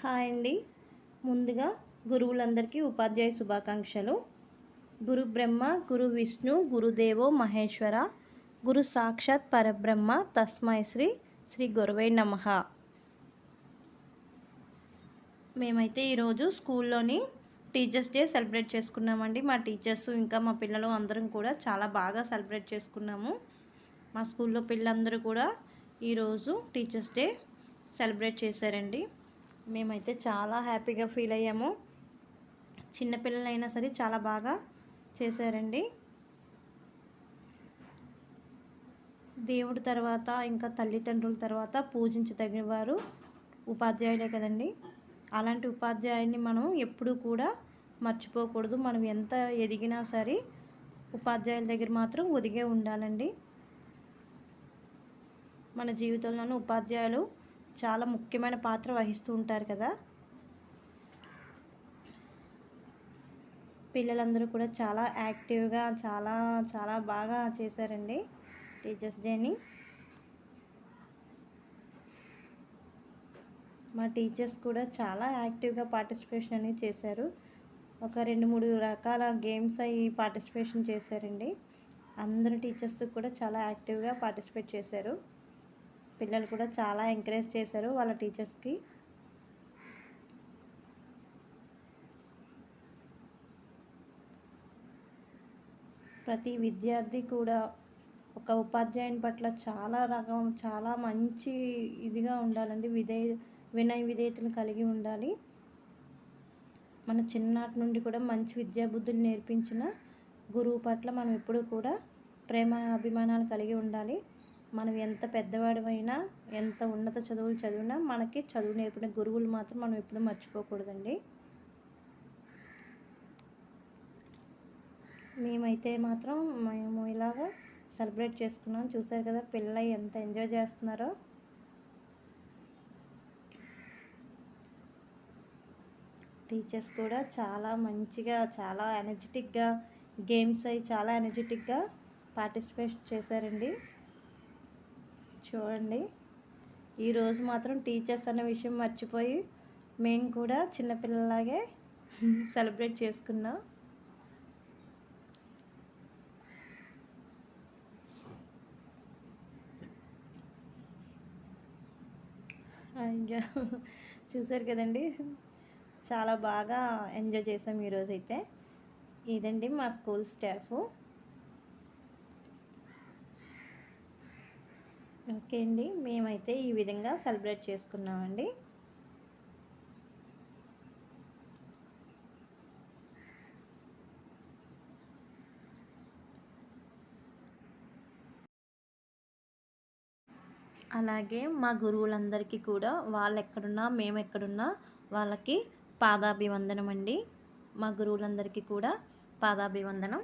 Hi అండి. ముందుగా గురువులందరికీ ఉపాధ్యాయ శుభాకాంక్షలు. గురు బ్రహ్మ, గురు విష్ణు, గురుదేవో మహేశ్వర, గురు సాక్షాత్ పరబ్రహ్మ తస్మై శ్రీ గురవే నమః. మేమైతే ఈరోజు స్కూల్లోని టీచర్స్ డే సెలబ్రేట్ చేసుకున్నామండి. మా టీచర్స్ ఇంకా మా పిల్లలు అందరం కూడా చాలా బాగా సెలబ్రేట్ చేసుకున్నాము. మా స్కూల్లో పిల్లలందరూ కూడా ఈరోజు టీచర్స్ డే సెలబ్రేట్ చేశారండి. మేమైతే చాలా హ్యాపీగా ఫీల్ అయ్యాము. చిన్నపిల్లలైనా సరే చాలా బాగా చేశారండి. దేవుడి తర్వాత ఇంకా తల్లిదండ్రుల తర్వాత పూజించదగిన వారు ఉపాధ్యాయులే కదండి. అలాంటి ఉపాధ్యాయుని మనం ఎప్పుడూ కూడా మర్చిపోకూడదు. మనం ఎంత ఎదిగినా సరే ఉపాధ్యాయుల దగ్గర మాత్రం ఒదిగే ఉండాలండి. మన జీవితంలోనూ ఉపాధ్యాయులు చాలా ముఖ్యమైన పాత్ర వహిస్తూ ఉంటారు కదా. పిల్లలందరూ కూడా చాలా యాక్టివ్గా చాలా బాగా చేశారండి టీచర్స్ డేని. మా టీచర్స్ కూడా చాలా యాక్టివ్గా పార్టిసిపేషన్ అనేది చేశారు. ఒక 2-3 రకాల గేమ్స్ అవి పార్టిసిపేషన్ చేశారండి. అందరు టీచర్స్ కూడా చాలా యాక్టివ్గా పార్టిసిపేట్ చేశారు. పిల్లలు కూడా చాలా ఎంకరేజ్ చేశారు వాళ్ళ టీచర్స్కి. ప్రతి విద్యార్థి కూడా ఒక ఉపాధ్యాయుని పట్ల చాలా మంచి ఇదిగా ఉండాలండి. వినయ విధేయతను కలిగి ఉండాలి. మన చిన్ననాటి నుండి కూడా మంచి విద్యాబుద్ధులు నేర్పించిన గురువు పట్ల మనం ఎప్పుడూ కూడా ప్రేమ అభిమానాలు కలిగి ఉండాలి. మనం ఎంత పెద్దవాడివైనా, ఎంత ఉన్నత చదువులు చదివినా మనకి చదువు నేర్పిన గురువులు మాత్రం మనం ఎప్పుడూ మర్చిపోకూడదండి. మేమైతే మాత్రం మేము ఇలాగ సెలబ్రేట్ చేసుకున్నాం. చూసారు కదా పిల్లలు ఎంత ఎంజాయ్ చేస్తున్నారో. టీచర్స్ కూడా చాలా మంచిగా చాలా ఎనర్జెటిక్గా గేమ్స్ అవి చాలా ఎనర్జెటిక్గా పార్టిసిపేట్ చేశారండి. చూడండి ఈరోజు మాత్రం టీచర్స్ అన్న విషయం మర్చిపోయి మేము కూడా చిన్నపిల్లలాగే సెలబ్రేట్ చేసుకున్నాం. అయ్యా చూసారు కదండి చాలా బాగా ఎంజాయ్ చేసాం ఈరోజైతే. ఇదండి మా స్కూల్ స్టాఫ్. ఓకే అండి, మేమైతే ఈ విధంగా సెలబ్రేట్ చేసుకున్నామండి. అలాగే మా గురువులందరికీ కూడా వాళ్ళు ఎక్కడున్నా మేము ఎక్కడున్నా వాళ్ళకి పాదాభివందనం అండి. మా గురువులందరికీ కూడా పాదాభివందనం.